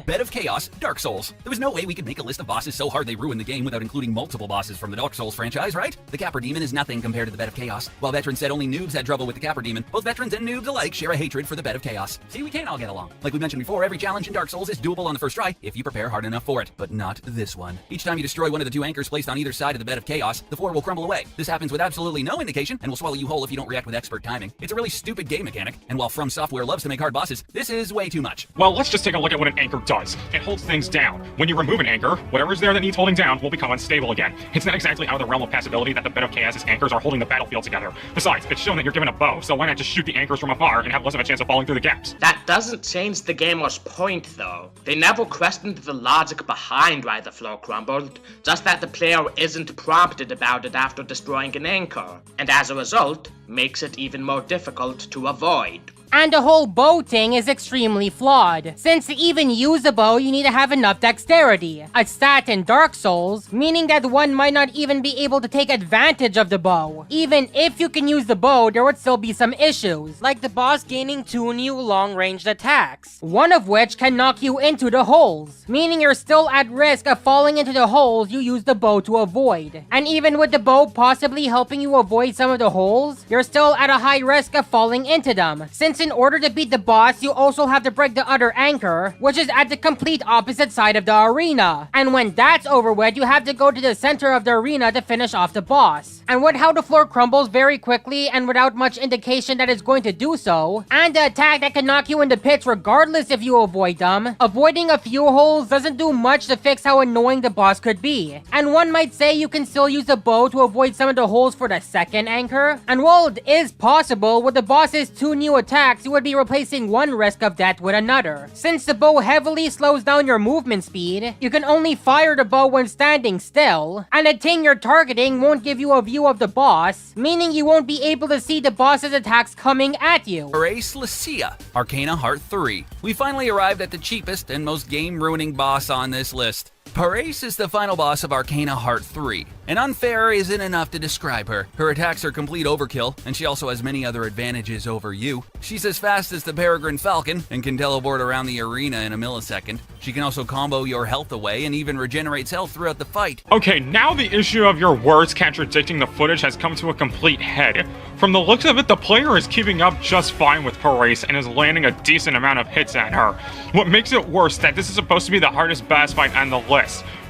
Bed of Chaos, Dark Souls. There was no way we could make a list of bosses so hard they ruin the game without including multiple bosses from the Dark Souls franchise, right? The Capper Demon is nothing compared to the Bed of Chaos. While veterans said only noobs had trouble with the Capper Demon, both veterans and noobs alike share a hatred for the Bed of Chaos. See, we can all get along. Like we mentioned before, every challenge in Dark Souls is doable on the first try if you prepare hard enough for it, but not this one. Each time you destroy one of the two anchors placed on either side of the Bed of Chaos, the floor will crumble away. This happens with absolutely no indication and will swallow you whole if you don't react with expert timing. It's a really stupid game mechanic, and while From Software loves to make hard bosses, this is way too much. Well, let's just take a look at what an anchor does. It holds things down. When you remove an anchor, whatever's there that needs holding down will become unstable again. It's not exactly out of the realm of possibility that the Bed of Chaos' anchors are holding the battlefield together. Besides, it's shown that you're given a bow, so why not just shoot the anchors from afar and have less of a chance of falling through the gaps? That doesn't change the gamer's point, though. They never questioned the logic behind why the floor crumbled, just that the player isn't prompted about it after destroying an anchor, and as a result, makes it even more difficult to avoid. And the whole bow thing is extremely flawed, since to even use a bow you need to have enough dexterity, a stat in Dark Souls, meaning that one might not even be able to take advantage of the bow. Even if you can use the bow, there would still be some issues, like the boss gaining 2 new long-ranged attacks, one of which can knock you into the holes, meaning you're still at risk of falling into the holes you use the bow to avoid. And even with the bow possibly helping you avoid some of the holes, you're still at a high risk of falling into them, since in order to beat the boss, you also have to break the other anchor, which is at the complete opposite side of the arena. And when that's over with, you have to go to the center of the arena to finish off the boss. And with how the floor crumbles very quickly and without much indication that it's going to do so, and the attack that can knock you in the pits regardless if you avoid them, avoiding a few holes doesn't do much to fix how annoying the boss could be. And one might say you can still use the bow to avoid some of the holes for the second anchor. And while it is possible, with the boss's 2 new attacks, you would be replacing one risk of death with another. Since the bow heavily slows down your movement speed, you can only fire the bow when standing still, and the thing you're targeting won't give you a view of the boss, meaning you won't be able to see the boss's attacks coming at you. Race Lucia, Arcana Heart 3. We finally arrived at the cheapest and most game-ruining boss on this list. Parace is the final boss of Arcana Heart 3, and unfair isn't enough to describe her. Her attacks are complete overkill, and she also has many other advantages over you. She's as fast as the Peregrine Falcon, and can teleport around the arena in a millisecond. She can also combo your health away, and even regenerates health throughout the fight. Okay, now the issue of your words contradicting the footage has come to a complete head. From the looks of it, the player is keeping up just fine with Parace and is landing a decent amount of hits at her. What makes it worse that this is supposed to be the hardest boss fight on the list.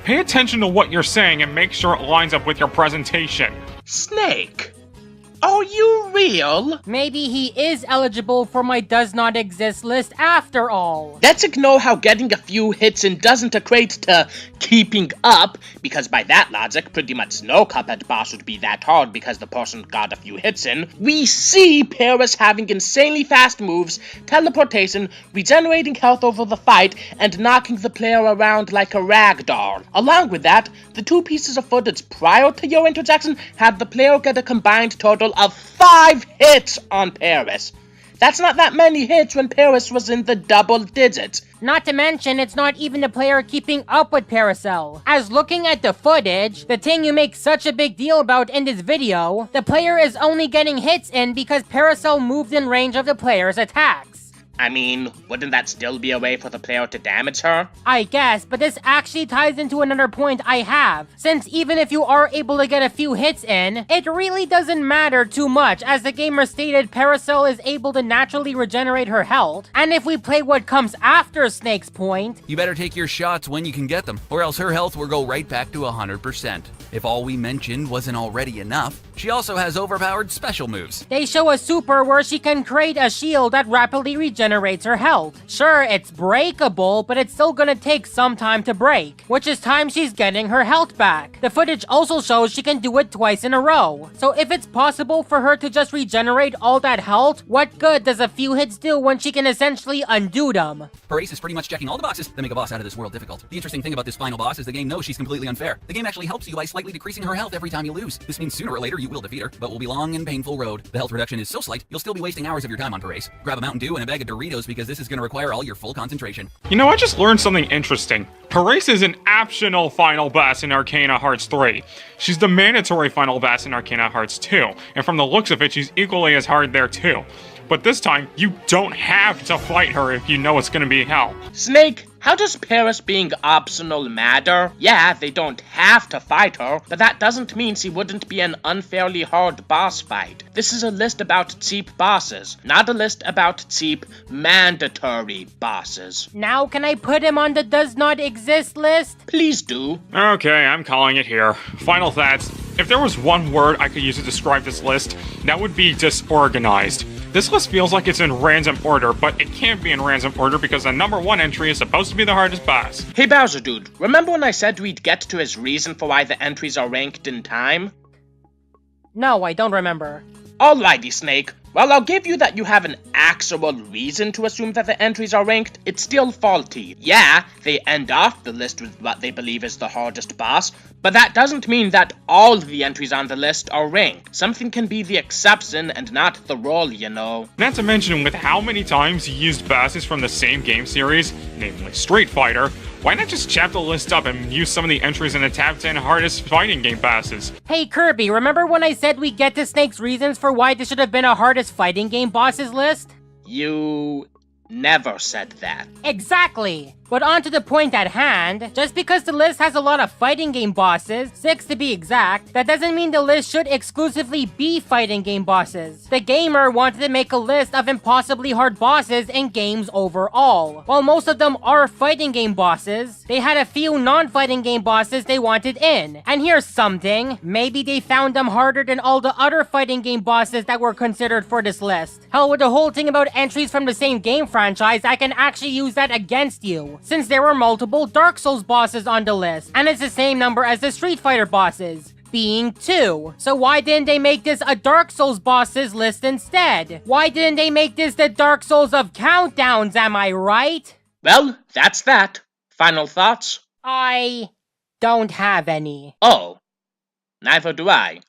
Pay attention to what you're saying and make sure it lines up with your presentation. Snake, are you real? Maybe he is eligible for my does not exist list after all. Let's ignore how getting a few hits in doesn't equate to keeping up, because by that logic, pretty much no Cuphead boss would be that hard because the person got a few hits in. We see Paris having insanely fast moves, teleportation, regenerating health over the fight, and knocking the player around like a rag doll. Along with that, the 2 pieces of footage prior to your interjection had the player get a combined total of 5 hits on Paris. That's not that many hits when Paris was in the double digits. Not to mention, it's not even the player keeping up with Paracel. As looking at the footage, the thing you make such a big deal about in this video, the player is only getting hits in because Paracel moved in range of the player's attacks. I mean, wouldn't that still be a way for the player to damage her? I guess, but this actually ties into another point I have. Since even if you are able to get a few hits in, it really doesn't matter too much, as the gamer stated Paracel is able to naturally regenerate her health. And if we play what comes after Snake's point, you better take your shots when you can get them, or else her health will go right back to 100%. If all we mentioned wasn't already enough, she also has overpowered special moves. They show a super where she can create a shield that rapidly regenerates her health. Sure, it's breakable, but it's still gonna take some time to break, which is time she's getting her health back. The footage also shows she can do it twice in a row. So if it's possible for her to just regenerate all that health, what good does a few hits do when she can essentially undo them? Parace is pretty much checking all the boxes that make a boss out of this world difficult. The interesting thing about this final boss is the game knows she's completely unfair. The game actually helps you by slightly decreasing her health every time you lose. This means sooner or later you will defeat her, but will be a long and painful road. The health reduction is so slight, you'll still be wasting hours of your time on Parace. Grab a Mountain Dew and a bag of Doritos because this is going to require all your full concentration. You know, I just learned something interesting. Parace is an optional final boss in Arcana Hearts 3. She's the mandatory final boss in Arcana Hearts 2, and from the looks of it, she's equally as hard there too. but this time, you don't have to fight her if you know it's gonna be hell. Snake, how does Paris being optional matter? Yeah, they don't have to fight her, but that doesn't mean she wouldn't be an unfairly hard boss fight. This is a list about cheap bosses, not a list about cheap, mandatory bosses. Now can I put him on the does not exist list? Please do. Okay, I'm calling it here. Final thoughts. If there was one word I could use to describe this list, that would be disorganized. This list feels like it's in random order, but it can't be in random order because the number 1 entry is supposed to be the hardest boss. Hey Bowserdude, remember when I said we'd get to his reason for why the entries are ranked in time? No, I don't remember. Alrighty, Snake. While I'll give you that you have an actual reason to assume that the entries are ranked, it's still faulty. Yeah, they end off the list with what they believe is the hardest boss, but that doesn't mean that all the entries on the list are ranked. Something can be the exception and not the rule, you know. Not to mention, with how many times you used bosses from the same game series, namely Street Fighter, why not just chop the list up and use some of the entries in the top 10 hardest fighting game bosses? Hey Kirby, remember when I said we get to Snake's reasons for why this should have been a hardest fighting game bosses list? You never said that. Exactly! But on to the point at hand, just because the list has a lot of fighting game bosses, 6 to be exact, that doesn't mean the list should exclusively be fighting game bosses. The gamer wanted to make a list of impossibly hard bosses in games overall. While most of them are fighting game bosses, they had a few non-fighting game bosses they wanted in. And here's something, maybe they found them harder than all the other fighting game bosses that were considered for this list. Hell, with the whole thing about entries from the same game franchise, I can actually use that against you, since there were multiple Dark Souls bosses on the list, and it's the same number as the Street Fighter bosses, being 2. So why didn't they make this a Dark Souls bosses list instead? Why didn't they make this the Dark Souls of countdowns, am I right? Well, that's that. Final thoughts? I don't have any. Oh, neither do I.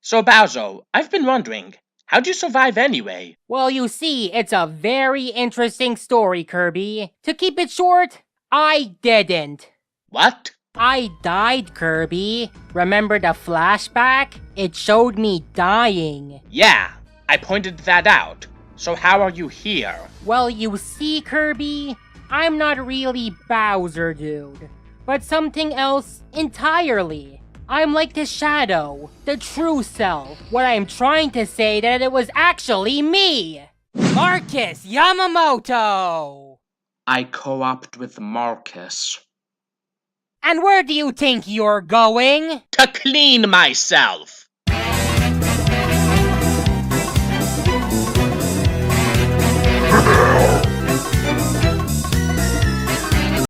So Bowser, I've been wondering, how'd you survive anyway? Well, you see, it's a very interesting story, Kirby. To keep it short, I didn't. What? I died, Kirby. Remember the flashback? It showed me dying. Yeah, I pointed that out. So how are you here? Well, you see, Kirby, I'm not really Bowserdude, but something else entirely. I'm like the shadow, the true self. What I'm trying to say that it was actually me! Marcus Yamamoto! I co-opt with Marcus. And where do you think you're going? To clean myself!